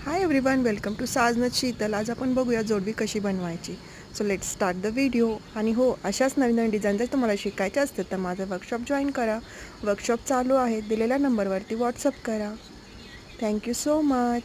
High everyone, welcome to Sajnat Sheetal. आज आपण बघूया जोडवी कशी बनवायची. So let's start the video. आणि हो, अशाच नवीन नवीन डिझाईन जर तुम्हाला शिकायचे असतील तर माझं वर्कशॉप जॉईन करा. वर्कशॉप चालू आहे, दिलेल्या नंबरवरती व्हॉट्सअप करा. Thank you so much.